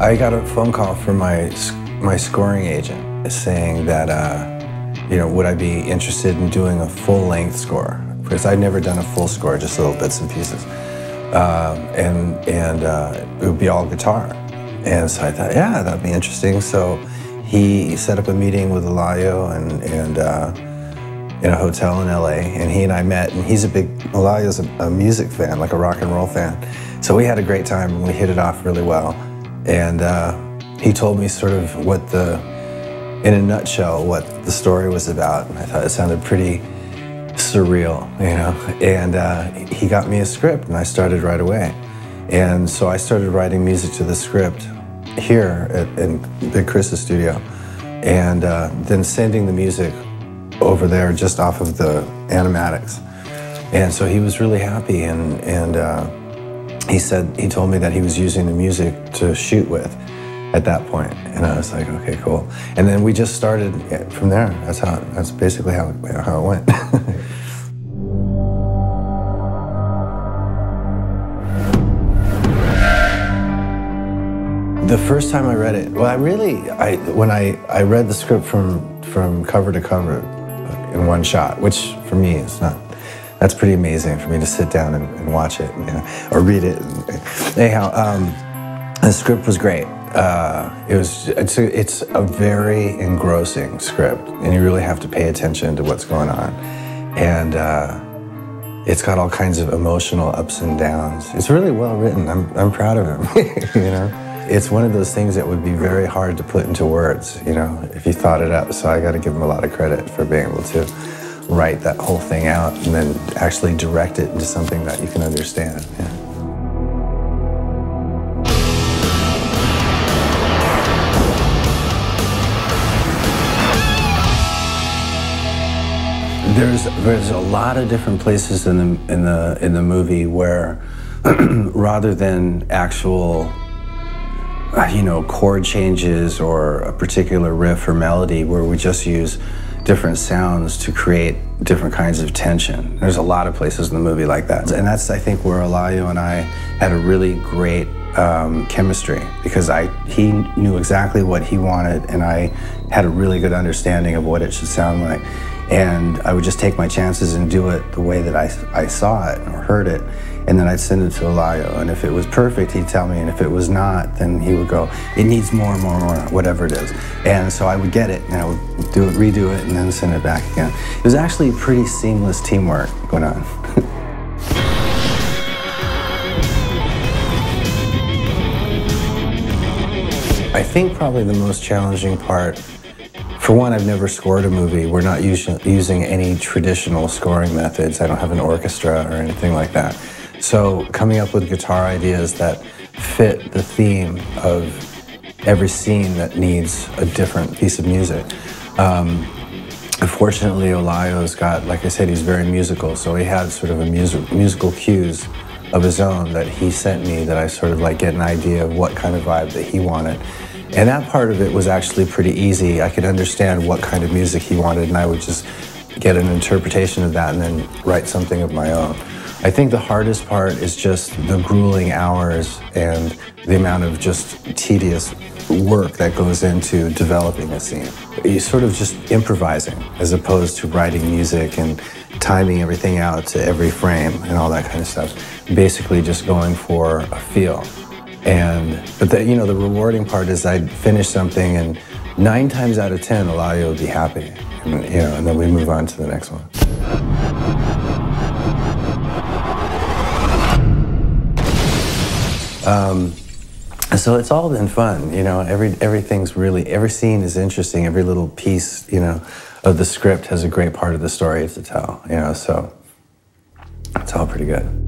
I got a phone call from my scoring agent saying that, you know, would I be interested in doing a full-length score? Because I'd never done a full score, just little bits and pieces. It would be all guitar. And so I thought, yeah, that'd be interesting. So he set up a meeting with Elayo in a hotel in LA, and he and I met, and Elayo's a music fan, like a rock and roll fan. So we had a great time, and we hit it off really well. And he told me sort of in a nutshell, what the story was about. And I thought it sounded pretty surreal, you know? And he got me a script, and I started right away. And so I started writing music to the script here in Big Chris's studio, and then sending the music over there just off of the animatics. And so he was really happy, and he told me that he was using the music to shoot with at that point. And I was like, okay, cool. And then we just started from there. That's basically how it went. The first time I read it, well, when I read the script from cover to cover in one shot, which for me is that's pretty amazing for me to sit down and watch it, you know, or read it. Anyhow, the script was great. It's a very engrossing script, and you really have to pay attention to what's going on. And it's got all kinds of emotional ups and downs. It's really well written. I'm proud of him, you know. It's one of those things that would be very hard to put into words, you know, if you thought it up. So I got to give him a lot of credit for being able to write that whole thing out and then actually direct it into something that you can understand. Yeah. There's a lot of different places in the movie where rather than actual you know, chord changes or a particular riff or melody, where we just use different sounds to create different kinds of tension. There's a lot of places in the movie like that. And that's, I think, where Elayo and I had a really great chemistry, because he knew exactly what he wanted, and I had a really good understanding of what it should sound like. And I would just take my chances and do it the way that I saw it or heard it. And then I'd send it to Elayo, and if it was perfect, he'd tell me, and if it was not, then he would go, it needs more, whatever it is. And so I would get it, and I would redo it, and then send it back again. It was actually pretty seamless teamwork going on. I think probably the most challenging part, for one, I've never scored a movie. We're not using any traditional scoring methods. I don't have an orchestra or anything like that. So coming up with guitar ideas that fit the theme of every scene that needs a different piece of music. Unfortunately, Elayo's got, like I said, he's very musical, so he had sort of a musical cues of his own that he sent me, that I sort of like get an idea of what kind of vibe that he wanted. And that part of it was actually pretty easy. I could understand what kind of music he wanted, and I would just get an interpretation of that and then write something of my own. I think the hardest part is just the grueling hours and the amount of just tedious work that goes into developing a scene. You're sort of just improvising as opposed to writing music and timing everything out to every frame and all that kind of stuff. Basically just going for a feel. But you know, the rewarding part is I'd finish something, and 9 times out of 10, Elayo would be happy, and, you know, and then we move on to the next one. So it's all been fun, you know. Everything's really, every scene is interesting. Every little piece, you know, of the script has a great part of the story to tell, you know. So it's all pretty good.